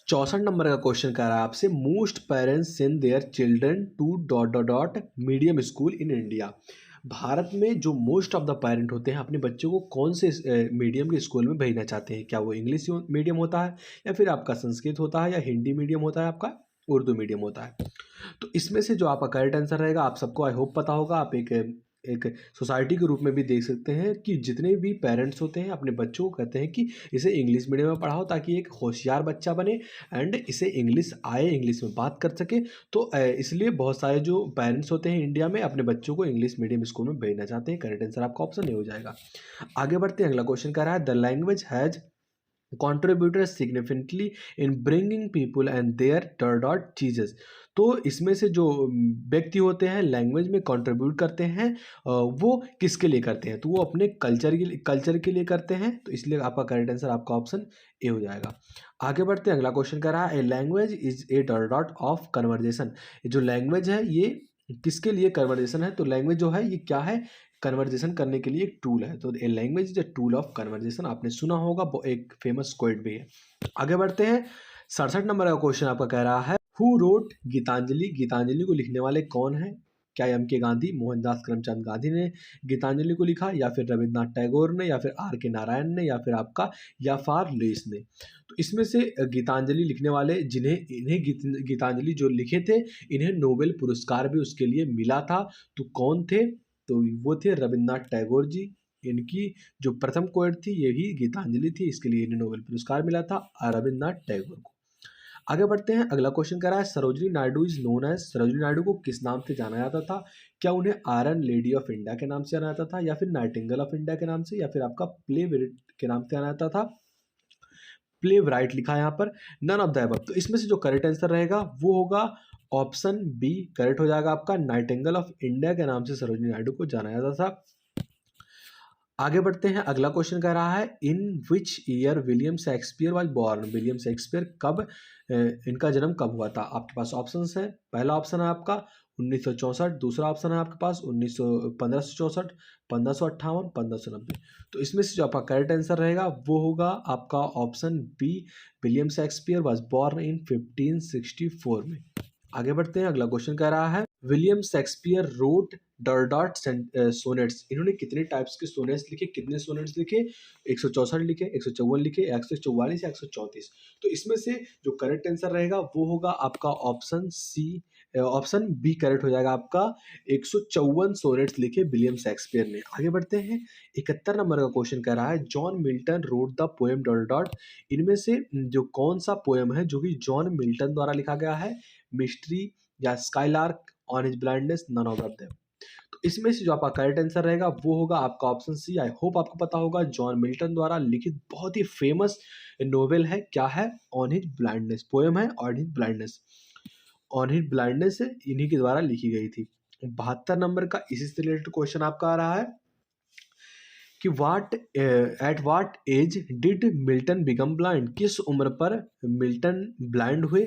64 नंबर का क्वेश्चन कर रहा है आपसे most parents send their children to dot dot dot medium school in India. Bharat में जो मोस्ट ऑफ द पेरेंट होते हैं अपने बच्चों को कौन से मीडियम के स्कूल में भेजना चाहते हैं, क्या वो इंग्लिश मीडियम होता है, या फिर आपका संस्कृत होता है, या हिंदी मीडियम होता है, आपका उर्दू मीडियम होता है। तो इसमें से जो आपका करेक्ट आंसर रहेगा आप सबको आई होप पता होगा, आप एक सोसाइटी के रूप में भी देख सकते हैं कि जितने भी पेरेंट्स होते हैं अपने बच्चों को कहते हैं कि इसे इंग्लिश मीडियम में पढ़ाओ ताकि एक होशियार बच्चा बने एंड इसे इंग्लिश आए, इंग्लिश में बात कर सके। तो इसलिए बहुत सारे जो पेरेंट्स होते हैं इंडिया में अपने बच्चों को इंग्लिश मीडियम स्कूल में भेजना चाहते हैं। करेक्ट आंसर आपका ऑप्शन ए हो जाएगा। आगे बढ़ते हैं, अगला क्वेश्चन कह रहा है the language has contributed significantly in bringing people and their dot चीजेस। तो इसमें से जो व्यक्ति होते हैं लैंग्वेज में कंट्रीब्यूट करते हैं वो किसके लिए करते हैं, तो वो अपने कल्चर के लिए करते हैं। तो इसलिए आपका करेक्ट आंसर आपका ऑप्शन ए हो जाएगा। आगे बढ़ते हैं, अगला क्वेश्चन कर रहा है a language is a dot dot of conversation. जो लैंग्वेज है ये किसके लिए कन्वर्जेशन है, तो लैंग्वेज जो है ये क्या है, कन्वर्जेशन करने के लिए एक टूल है। तो a language is a tool of conversation, आपने सुना होगा, वो एक फेमस क्वेट भी है। आगे बढ़ते हैं, 67 नंबर का क्वेश्चन आपका कह रहा है हु रोट गीतांजलि। गीतांजलि को लिखने वाले कौन है, क्या एम के गांधी, मोहनदास करमचंद गांधी ने गीतांजलि को लिखा, या फिर रविन्द्रनाथ टैगोर ने, या फिर आर के नारायण ने, या फिर आपका याफार लेस ने। तो इसमें से गीतांजलि लिखने वाले इन्हें गीतांजलि जो लिखे थे इन्हें नोबेल पुरस्कार भी उसके लिए मिला था, तो कौन थे, तो वो थे रविन्द्रनाथ टैगोर जी। इनकी जो प्रथम पोएट थी यही गीतांजलि थी, इसके लिए इन्हें नोबेल पुरस्कार मिला था रविन्द्रनाथ टैगोर को। आगे बढ़ते हैं, अगला क्वेश्चन कह रहा है Sarojini Naidu is known as. Sarojini Naidu को किस नाम से जाना जाता था, क्या उन्हें आयरन लेडी ऑफ इंडिया के नाम से जाना जाता था, या फिर नाइटिंगेल ऑफ इंडिया के नाम से, या फिर आपका प्ले के नाम से जाना जाता था। प्ले राइट लिखा है यहाँ पर, नन ऑफ द अबव। तो इसमें से जो करेक्ट आंसर रहेगा वो होगा ऑप्शन बी, करेक्ट हो जाएगा आपका, नाइटिंगेल ऑफ इंडिया के नाम से सरोजनी नायडू को जाना जाता था। आगे बढ़ते हैं, अगला क्वेश्चन कह रहा है in which year William Shakespeare was born. William Shakespeare कब इनका जन्म कब हुआ था। आपके पास ऑप्शंस है, पहला ऑप्शन है आपका 1964, दूसरा ऑप्शन है आपके पास 1564, 1558, 1590। तो इसमें से जो आपका करेक्ट आंसर रहेगा वो होगा आपका option B, William Shakespeare was born in 1564 में। आगे बढ़ते हैं, अगला क्वेश्चन कह रहा है William Shakespeare wrote dot sonnets, इन्होंने कितने टाइप्स के सोनेट्स लिखे, कितने सोनेट्स लिखे, 164 लिखे, 154 लिखे, 144 या 134। तो इसमें से जो करेक्ट आंसर रहेगा वो होगा आपका option C, option B correct हो जाएगा आपका। 154 सोनेट्स लिखे विलियम शेक्सपियर ने। आगे बढ़ते हैं, 71 नंबर का क्वेश्चन कह रहा है John Milton wrote the poem dot dot, इनमें से जो कौन सा पोएम है जो कि जॉन मिल्टन द्वारा लिखा गया है, मिस्ट्री या skylark, on his blindness, none of them. तो इसमें से जो आपका करेक्ट आंसर रहेगा वो होगा आपका ऑप्शन सी। आई होप आपको पता होगा, जॉन मिल्टन द्वारा लिखित बहुत ही फेमस नोवेल है, क्या है, ऑन हिज ब्लाइंडनेस, पोएम है on his blindness, on his blindness इन्हीं के द्वारा लिखी गई थी। 72 नंबर का इसी से रिलेटेड क्वेश्चन आपका आ रहा है कि at what age did Milton become blind, किस उम्र पर मिल्टन ब्लाइंड हुए,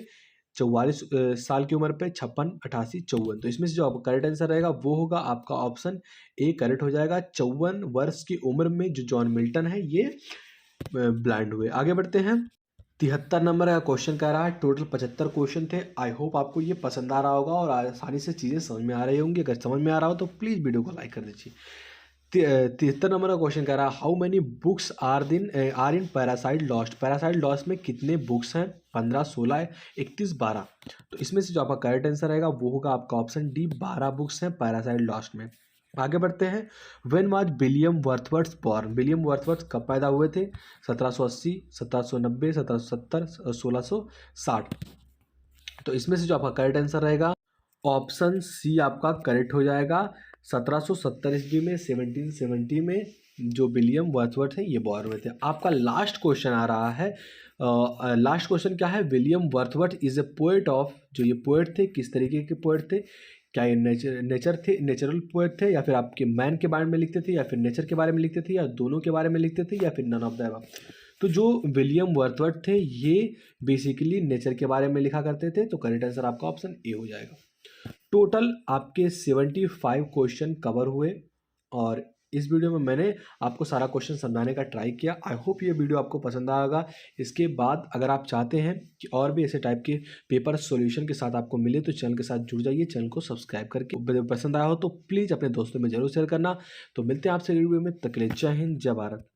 44 साल की उम्र पे, 56, 88, 54। तो इसमें से जो आपका करेक्ट आंसर रहेगा वो होगा आपका ऑप्शन ए करेक्ट हो जाएगा। 54 वर्ष की उम्र में जो जॉन मिल्टन है ये ब्लाइंड हुए। आगे बढ़ते हैं, 73 नंबर का क्वेश्चन कह रहा है, टोटल 75 क्वेश्चन थे। आई होप आपको ये पसंद आ रहा होगा और आसानी से चीज़ें समझ में आ रही होंगी। अगर समझ में आ रहा हो तो प्लीज़ वीडियो को लाइक कर दीजिए। 73 नंबर का क्वेश्चन कह रहा है how many books are in Paradise lost, Paradise lost में कितने बुक्स हैं, 15, 16, 31, 12। तो इसमें से जो आपका करेक्ट आंसर रहेगा वो होगा आपका ऑप्शन डी, 12 बुक्स हैं पैरासाइट लॉस्ट में। आगे बढ़ते हैं, when was William Wordsworth born, William Wordsworth कब पैदा हुए थे, 1780, 1790, 1770, 1660। तो इसमें से जो आपका करेक्ट आंसर रहेगा ऑप्शन सी आपका करेक्ट हो जाएगा। 1770 ईस्वी में, 1770 में जो विलियम वर्थवर्थ है ये बॉर्न हुए थे। आपका लास्ट क्वेश्चन आ रहा है, लास्ट क्वेश्चन क्या है, William Wordsworth is a poet of, जो ये पोएट थे किस तरीके के पोएट थे, क्या ये नेचुरल पोएट थे, या फिर आपके मैन के बारे में लिखते थे, या फिर नेचर के बारे में लिखते थे, या दोनों के बारे में लिखते थे, या फिर नन ऑफ द अबव। तो जो विलियम वर्थवर्थ थे ये बेसिकली नेचर के बारे में लिखा करते थे। तो करेक्ट आंसर आपका ऑप्शन ए हो जाएगा। टोटल आपके 75 क्वेश्चन कवर हुए और इस वीडियो में मैंने आपको सारा क्वेश्चन समझाने का ट्राई किया। आई होप ये वीडियो आपको पसंद आएगा। इसके बाद अगर आप चाहते हैं कि और भी ऐसे टाइप के पेपर सॉल्यूशन के साथ आपको मिले तो चैनल के साथ जुड़ जाइए, चैनल को सब्सक्राइब करके। वीडियो पसंद आया हो तो प्लीज़ अपने दोस्तों में जरूर शेयर करना। तो मिलते हैं आपसे वीडियो में, तक के लिए जय हिंद, जय भारत।